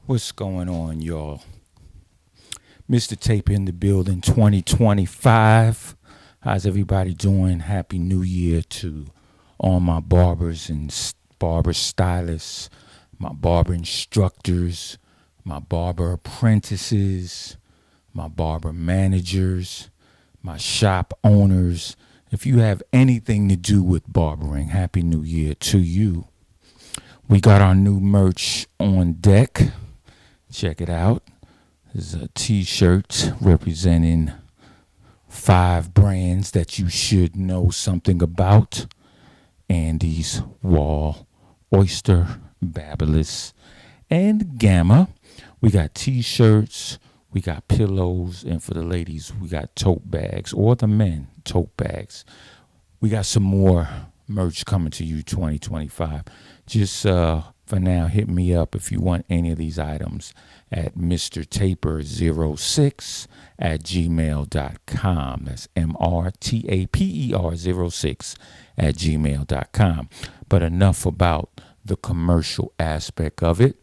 What's going on, y'all? Mr. Tape in the building 2025. How's everybody doing? Happy New Year to all my barbers and barber stylists, my barber instructors, my barber apprentices, my barber managers, my shop owners. If you have anything to do with barbering, Happy New Year to you. We got our new merch on deck. Check it out. There's a t-shirt representing 5 brands that you should know something about. Andy's, Wall, Oyster, Babyliss, and Gamma. We got t-shirts, we got pillows, and for the ladies, we got tote bags, or the men, tote bags. We got some more merch coming to you 2025. Just for now, hit me up if you want any of these items at mrtaper06 at gmail.com. That's MRTAPER06 at gmail.com. But enough about the commercial aspect of it.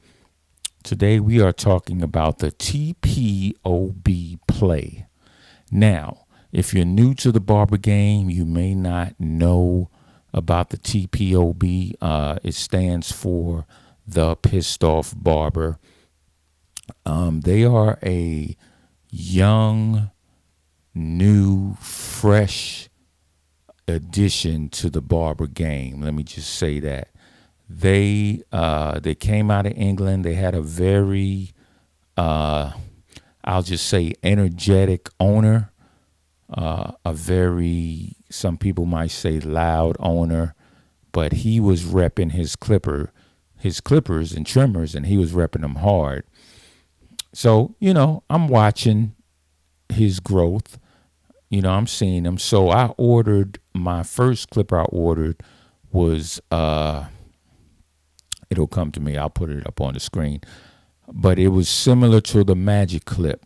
Today we are talking about the TPOB play. Now, if you're new to the barber game, you may not know about the TPOB. It stands for the Pissed Off Barber. They are a young, new, fresh addition to the barber game. Let me just say that. They came out of England. They had a very, I'll just say, energetic owner. A very, some people might say, loud owner, but he was repping his clippers and trimmers, and he was repping them hard. So, I'm watching his growth. I'm seeing him. So I ordered, my first clipper I ordered was, it'll come to me. I'll put it up on the screen. But it was similar to the Magic Clip.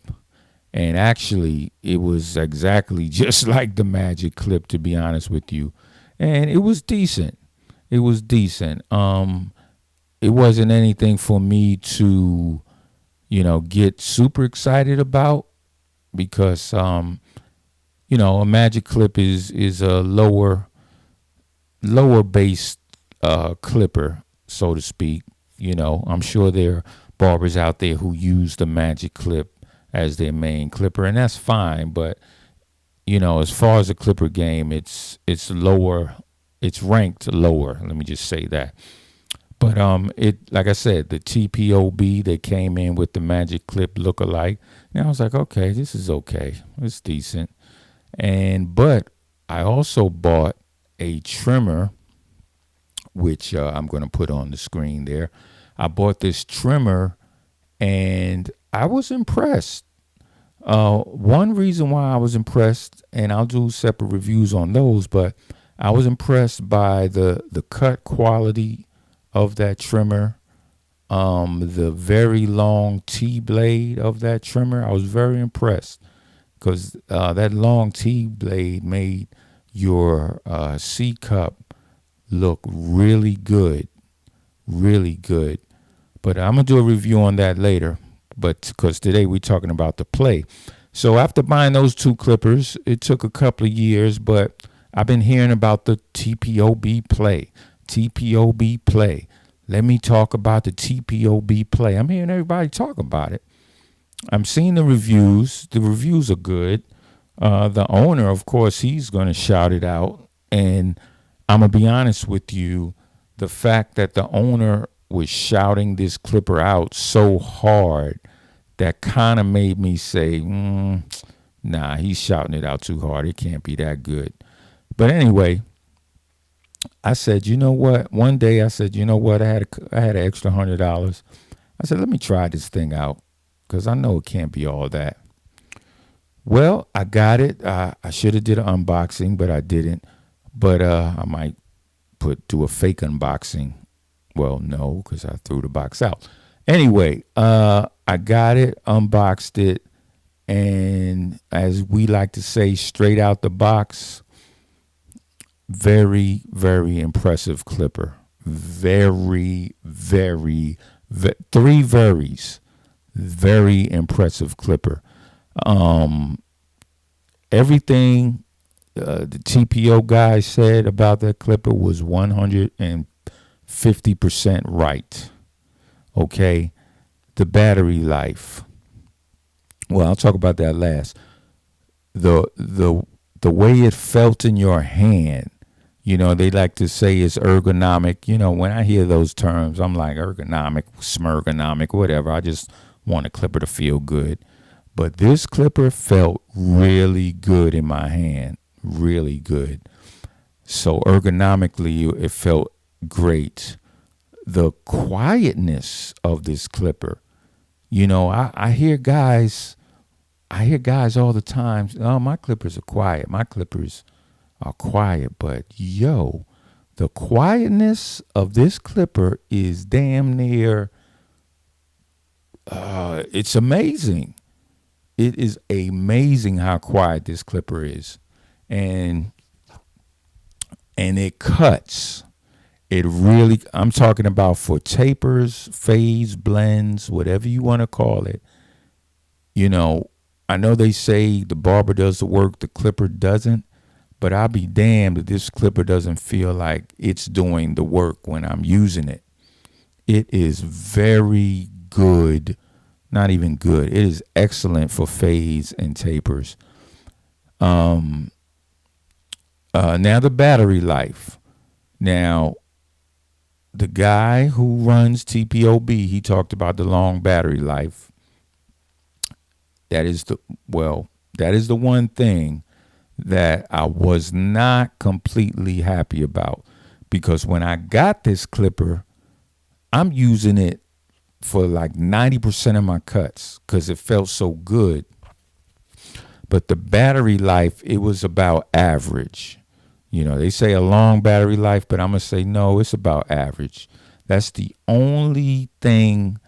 And actually, it was exactly just like the Magic Clip, to be honest with you. And it was decent. It was decent. It wasn't anything for me to, get super excited about because, a Magic Clip is a lower based clipper, so to speak. I'm sure there are barbers out there who use the Magic Clip as their main clipper, and that's fine. But as far as the clipper game, it's lower. It's ranked lower. Let me just say that. But it, like I said, the TPOB, they came in with the Magic Clip lookalike, and I was like, okay, this is okay. It's decent. But I also bought a trimmer, which I'm going to put on the screen there. I bought this trimmer, and I was impressed. One reason why I was impressed, and I'll do separate reviews on those, but I was impressed by the cut quality of that trimmer, the very long T-blade of that trimmer. I was very impressed because that long T-blade made your C-cup look really good, really good. But I'm going to do a review on that later. But because today we're talking about the play. So after buying those 2 clippers, it took a couple of years, but I've been hearing about the TPOB play. TPOB play. Let me talk about the TPOB play. I'm hearing everybody talk about it. I'm seeing the reviews. The reviews are good. The owner, of course, he's going to shout it out. And I'm going to be honest with you, the fact that the owner was shouting this clipper out so hard, that kind of made me say, nah, he's shouting it out too hard. It can't be that good. But anyway, I said, you know what? One day I said, you know what? I had an extra $100. I said, let me try this thing out because I know it can't be all that. Well, I got it. I should have did an unboxing, but I didn't. But I might do a fake unboxing. Well, no, because I threw the box out. Anyway, I got it, unboxed it, and as we like to say, straight out the box, very, very impressive clipper. Very, very, 3 veries. Very impressive clipper. Um, Everything the TPO guy said about that clipper was 150% right. Okay. The battery life. Well, I'll talk about that last. The way it felt in your hand. They like to say it's ergonomic. When I hear those terms, I'm like ergonomic, smergonomic, whatever. I just want a clipper to feel good. But this clipper felt really good in my hand, really good. So ergonomically, it felt great. The quietness of this clipper, I hear guys all the time. Oh, my clippers are quiet. My clippers are quiet, but the quietness of this clipper is damn near. It's amazing. It is amazing how quiet this clipper is, and it cuts. It really. I'm talking about for tapers, fades, blends, whatever you want to call it. You know, I know they say the barber does the work, the clipper doesn't, but I'll be damned if this clipper doesn't feel like it's doing the work when I'm using it. It is very good, not even good. It is excellent for fades and tapers. Now the battery life. Now, the guy who runs TPOB, he talked about the long battery life. That is the one thing that I was not completely happy about, because when I got this clipper, I'm using it for like 90% of my cuts because it felt so good. But the battery life, it was about average. They say a long battery life, but I'm going to say no, it's about average. That's the only thing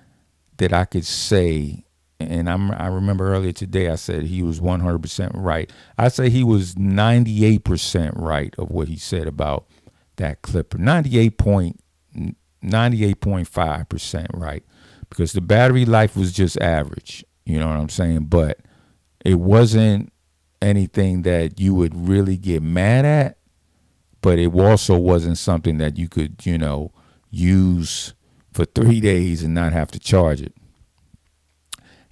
that I could say. And I remember earlier today I said he was 100% right. I say he was 98% right of what he said about that clipper. 98.5% right. Because the battery life was just average. You know what I'm saying? But it wasn't anything that you would really get mad at. But it also wasn't something that you could, use for 3 days and not have to charge it.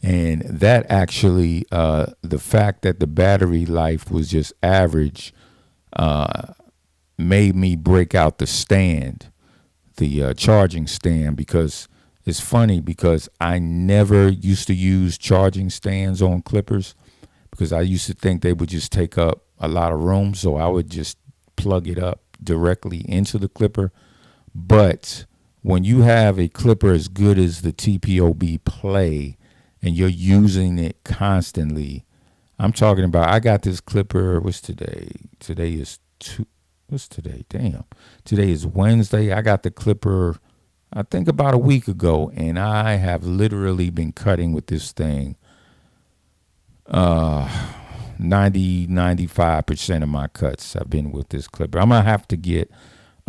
And that actually, the fact that the battery life was just average, made me break out the stand, the charging stand, because it's funny because I never used to use charging stands on clippers because I used to think they would just take up a lot of room. So I would just plug it up directly into the clipper. But when you have a clipper as good as the TPOB Play and you're using it constantly, I'm talking about, I got this clipper, what's today? What's today? Damn. Today is Wednesday. I got the clipper, I think about a week ago, and I have literally been cutting with this thing 95% of my cuts have been with this clipper. I'm going to have to get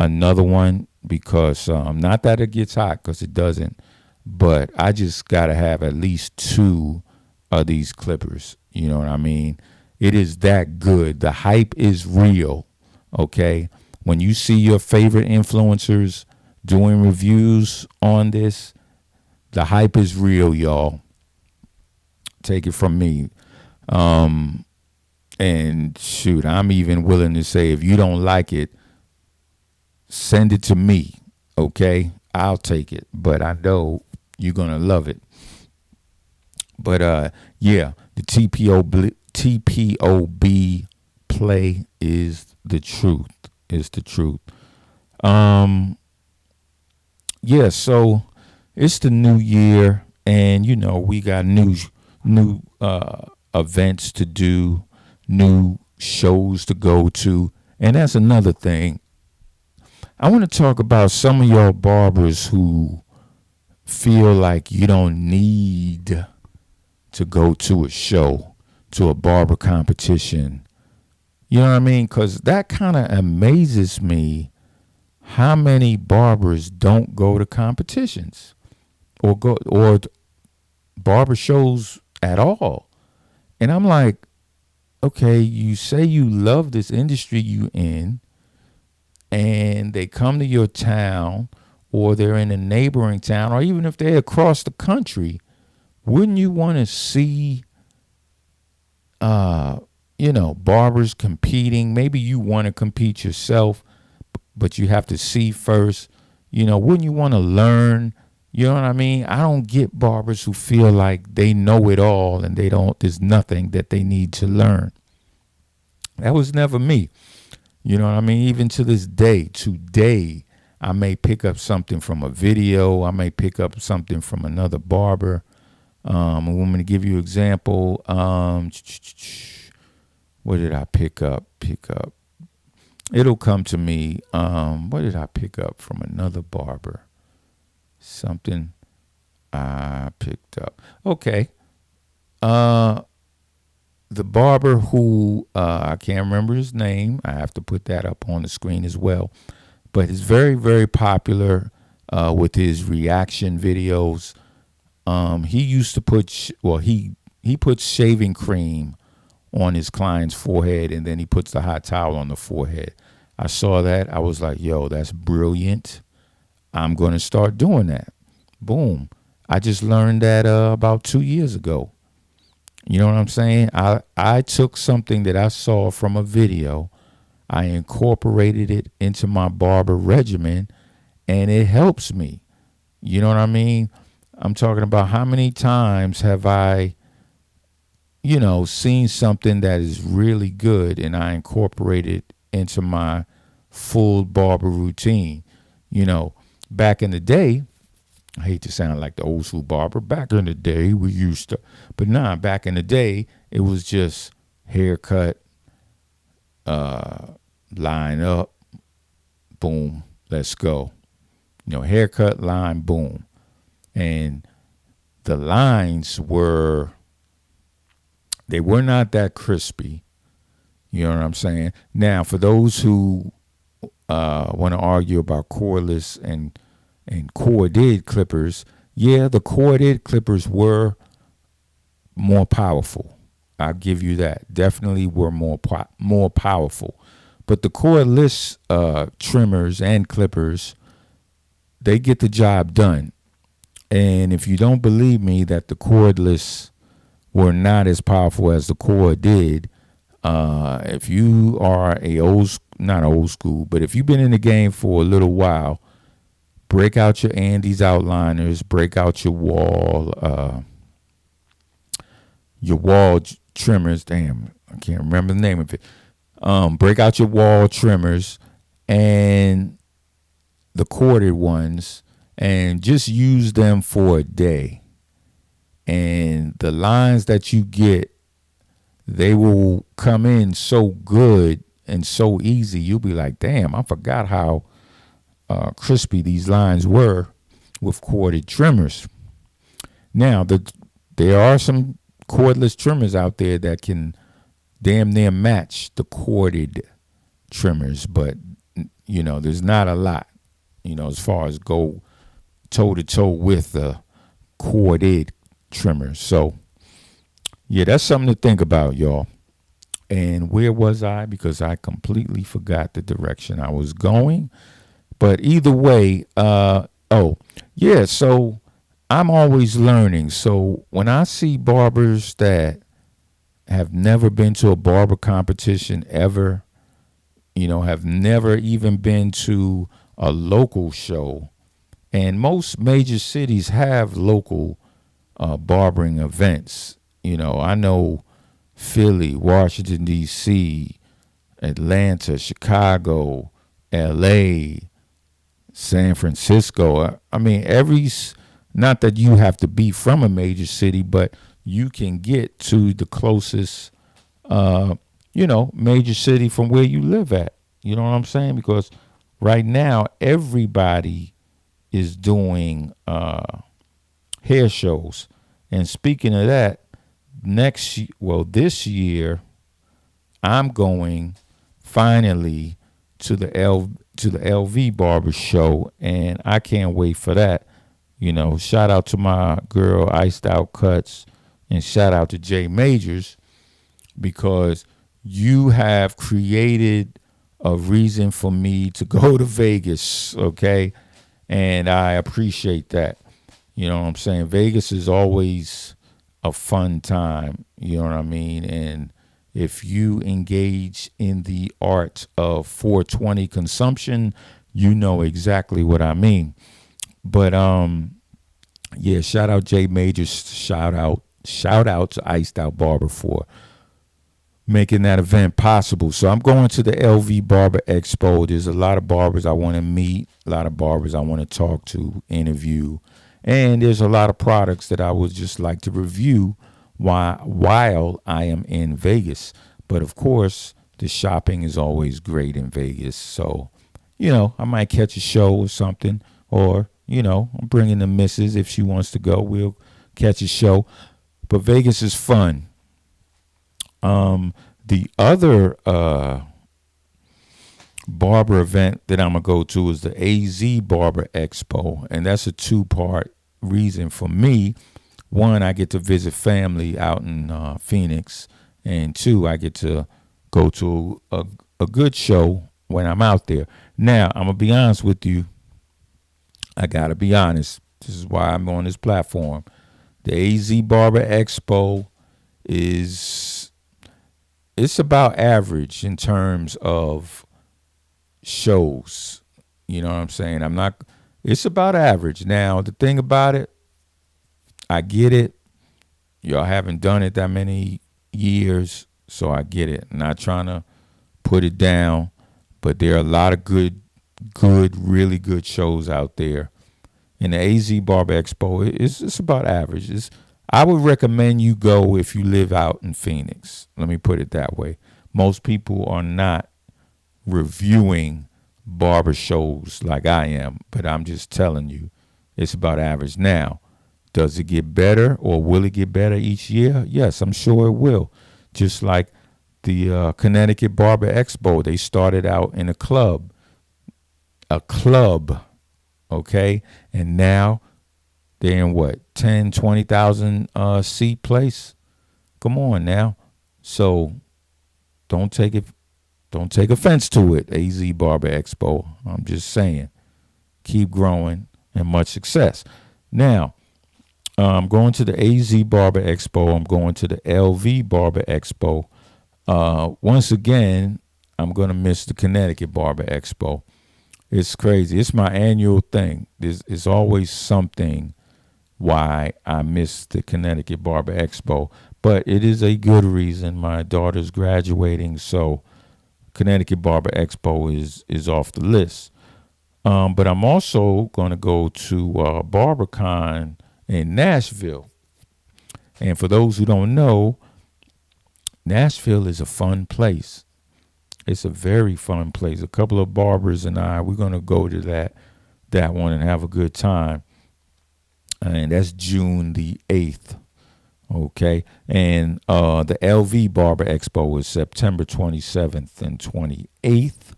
another one because not that it gets hot, because it doesn't, but I just got to have at least 2 of these clippers. You know what I mean? It is that good. The hype is real, okay? When you see your favorite influencers doing reviews on this, the hype is real, y'all. Take it from me. And shoot, I'm even willing to say, if you don't like it, send it to me, okay? I'll take it, but I know you're going to love it. But, yeah, the TPOB Play is the truth, Yeah, so it's the new year, and, we got new events to do, new shows to go to. And that's another thing. I want to talk about some of y'all barbers who feel like you don't need to go to a show, to a barber competition. You know what I mean? Because that kind of amazes me, how many barbers don't go to competitions or barber shows at all. And I'm like, okay, you say you love this industry you in, and they come to your town, or they're in a neighboring town, or even if they're across the country, wouldn't you want to see, uh, barbers competing? Maybe you want to compete yourself, but you have to see first. Wouldn't you want to learn? You know what I mean? I don't get barbers who feel like they know it all and there's nothing that they need to learn. That was never me. You know what I mean? Even to this day, today, I may pick up something from a video. I may pick up something from another barber. I want me to give you an example. What did I pick up? It'll come to me. What did I pick up from another barber? Something I picked up. Okay. The barber who, I can't remember his name. I have to put that up on the screen as well. But he's very, very popular with his reaction videos. He used to he puts shaving cream on his client's forehead, and then he puts the hot towel on the forehead. I saw that. I was like, yo, that's brilliant. I'm going to start doing that. Boom. I just learned that about 2 years ago. You know what I'm saying? I took something that I saw from a video. I incorporated it into my barber regimen, and it helps me. You know what I mean? I'm talking about how many times have I, seen something that is really good and I incorporate it into my full barber routine. Back in the day, I hate to sound like the old school barber. Back in the day, we used to, but back in the day, it was just haircut, line up, boom, let's go. Haircut, line, boom. And the lines were not that crispy. You know what I'm saying? Now, for those who want to argue about cordless and corded clippers, yeah, the corded clippers were more powerful. I'll give you that. Definitely were more powerful. But the cordless trimmers and clippers, they get the job done. And if you don't believe me that the cordless were not as powerful as the cord did, if you are not old school, but if you've been in the game for a little while, break out your Andes outliners, break out your wall trimmers. Damn, I can't remember the name of it. Break out your wall trimmers and the corded ones, and just use them for a day. And the lines that you get, they will come in so good and so easy. You'll be like, damn, I forgot how crispy these lines were with corded trimmers. Now, there are some cordless trimmers out there that can damn near match the corded trimmers, but there's not a lot, as far as go toe to toe with the corded trimmers. So yeah, that's something to think about, y'all. And where was I? Because I completely forgot the direction I was going. But either way, so I'm always learning. So when I see barbers that have never been to a barber competition ever, have never even been to a local show, and most major cities have local barbering events. I know Philly, Washington, D.C., Atlanta, Chicago, L.A., San Francisco. I mean, not that you have to be from a major city, but you can get to the closest, major city from where you live at. You know what I'm saying? Because right now, everybody is doing hair shows. And speaking of that, this year, I'm going finally to the LV Barber Show, and I can't wait for that. Shout out to my girl Iced Out Cuts, and shout out to Jay Majors, because you have created a reason for me to go to Vegas, okay? And I appreciate that. You know what I'm saying? Vegas is always a fun time, you know what I mean? And if you engage in the art of 420 consumption, you know exactly what I mean. But yeah, shout out Jay Majors, shout out to Iced Out Barber for making that event possible. So I'm going to the LV Barber Expo. There's a lot of barbers I want to meet, a lot of barbers I want to talk to, interview, and there's a lot of products that I would just like to review while I am in Vegas. But of course, the shopping is always great in Vegas. So, I might catch a show or something, or, I'm bringing the missus if she wants to go. We'll catch a show. But Vegas is fun. The other barber event that I'm going to go to is the AZ Barber Expo, and that's a two-part reason for me. One, I get to visit family out in Phoenix, and two, I get to go to a good show when I'm out there. Now, I'm going to be honest with you. I got to be honest. This is why I'm on this platform. The AZ Barber Expo it's about average in terms of shows. You know what I'm saying? It's about average. Now, the thing about it, I get it. Y'all haven't done it that many years, so I get it. Not trying to put it down, but there are a lot of good, really good shows out there. And the AZ Barber Expo, it's about average. I would recommend you go if you live out in Phoenix. Let me put it that way. Most people are not reviewing barber shows like I am, but I'm just telling you, it's about average. Now, does it get better, or will it get better each year? Yes, I'm sure it will. Just like the Connecticut Barber Expo, they started out in a club, okay? And now they're in what, 10, 20,000 seat place? Come on now. So don't take offense to it, AZ Barber Expo. I'm just saying, keep growing and much success. Now, I'm going to the AZ Barber Expo. I'm going to the LV Barber Expo. Once again, I'm going to miss the Connecticut Barber Expo. It's crazy. It's my annual thing. There's always something why I miss the Connecticut Barber Expo. But it is a good reason. My daughter's graduating, so Connecticut Barber Expo is off the list. But I'm also going to go to BarberCon in Nashville. And for those who don't know, Nashville is a fun place. It's a very fun place. A couple of barbers and we're going to go to that one and have a good time. And that's June the 8th. Okay. And the LV Barber Expo is September 27th and 28th.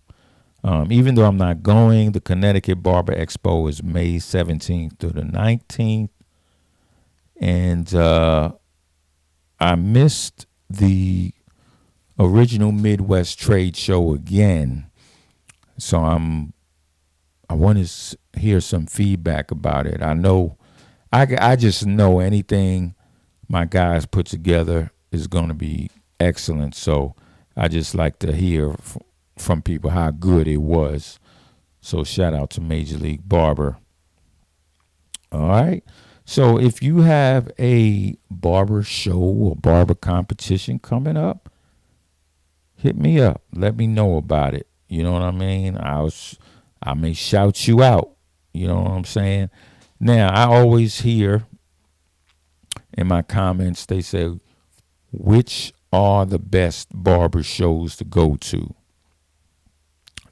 Even though I'm not going, the Connecticut Barber Expo is May 17th to the 19th. And I missed the original Midwest Trade Show again. So I want to hear some feedback about it. I know, I just know anything my guys put together is going to be excellent. So I just like to hear from people how good it was. So shout out to Major League Barber. All right. So if you have a barber show or barber competition coming up, hit me up. Let me know about it. You know what I mean? I may shout you out. You know what I'm saying? Now, I always hear in my comments, they say, which are the best barber shows to go to?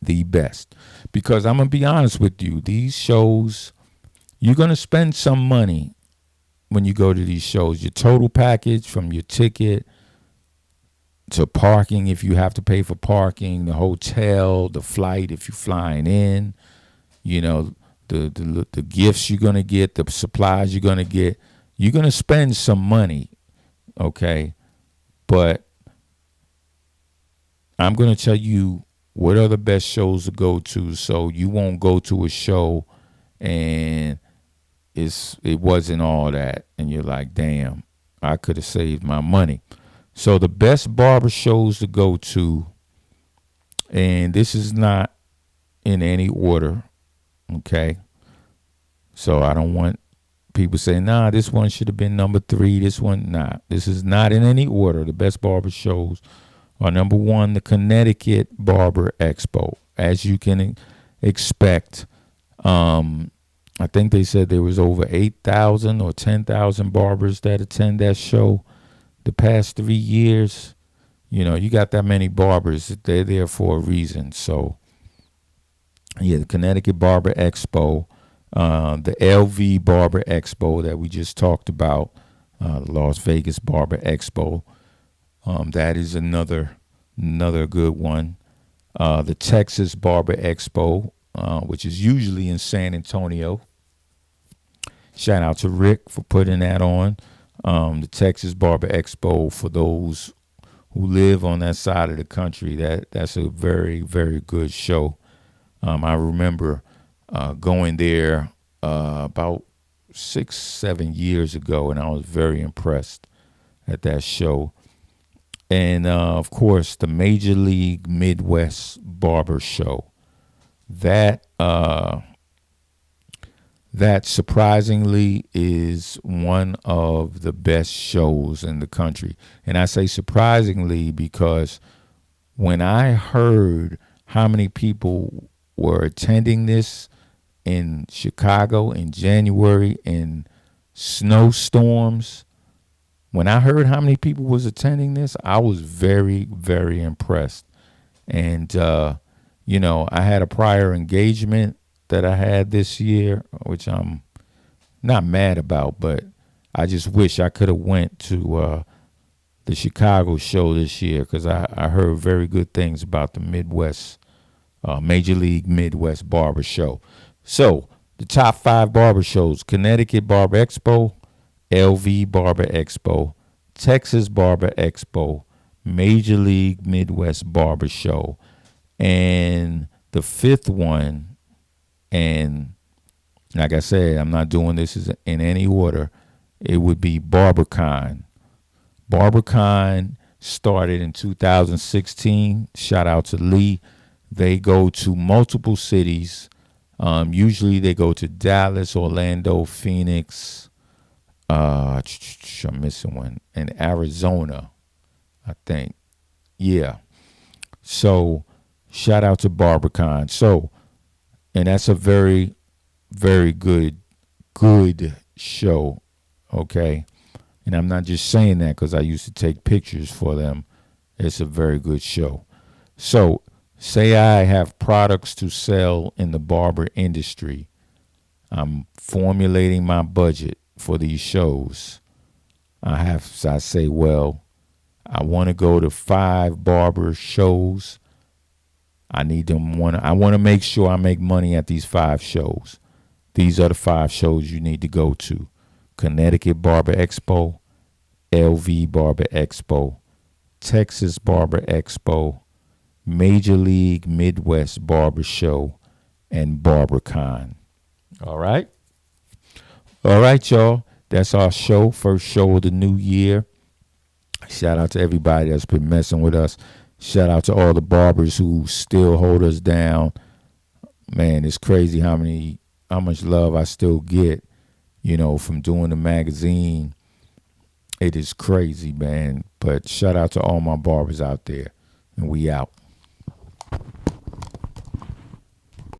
The best. Because I'm going to be honest with you, these shows, you're going to spend some money when you go to these shows. Your total package, from your ticket to parking, if you have to pay for parking, the hotel, the flight if you're flying in, the gifts you're gonna get, the supplies you're gonna get. You're gonna spend some money, okay? But I'm gonna tell you what are the best shows to go to, so you won't go to a show and it wasn't all that, and you're like, damn, I could have saved my money. So the best barber shows to go to, and this is not in any order, okay? So I don't want people saying, nah, this one should have been number 3. This one, nah. This is not in any order. The best barber shows are number 1, the Connecticut Barber Expo. As you can expect, I think they said there was over 8,000 or 10,000 barbers that attend that show the past 3 years. You know, you got that many barbers, they're there for a reason. So, yeah, the Connecticut Barber Expo, the LV Barber Expo that we just talked about, the Las Vegas Barber Expo, that is another good one. The Texas Barber Expo, which is usually in San Antonio. Shout out to Rick for putting that on. The Texas Barber Expo, for those who live on that side of the country, that's a very, very good show. I remember going there about 6-7 years ago, and I was very impressed at that show. And of course, the Major League Midwest Barber Show. That surprisingly is one of the best shows in the country. And I say surprisingly because when I heard how many people were attending this in Chicago in January in snowstorms, when I heard how many people was attending this, I was very, very impressed. And, I had a prior engagement that I had this year, which I'm not mad about, but I just wish I could have went to the Chicago show this year, because I heard very good things about the Midwest, Major League Midwest Barber Show. So the top 5 barber shows: Connecticut Barber Expo, LV Barber Expo, Texas Barber Expo, Major League Midwest Barber Show, and the 5th one. And like I said, I'm not doing this in any order. It would be BarberCon. BarberCon started in 2016. Shout out to Lee. They go to multiple cities. Usually they go to Dallas, Orlando, Phoenix. I'm missing one. And Arizona, I think. Yeah. So shout out to BarberCon. So, and that's a very, very good show, okay? And I'm not just saying that because I used to take pictures for them. It's a very good show. So, say I have products to sell in the barber industry. I'm formulating my budget for these shows. I say, well, I want to go to 5 barber shows. I want to make sure I make money at these 5 shows. These are the 5 shows you need to go to: Connecticut Barber Expo, LV Barber Expo, Texas Barber Expo, Major League Midwest Barber Show, and BarberCon. All right? All right, y'all. That's our show. First show of the new year. Shout out to everybody that's been messing with us. Shout out to all the barbers who still hold us down. Man, it's crazy how much love I still get, from doing the magazine. It is crazy, man. But shout out to all my barbers out there. And we out.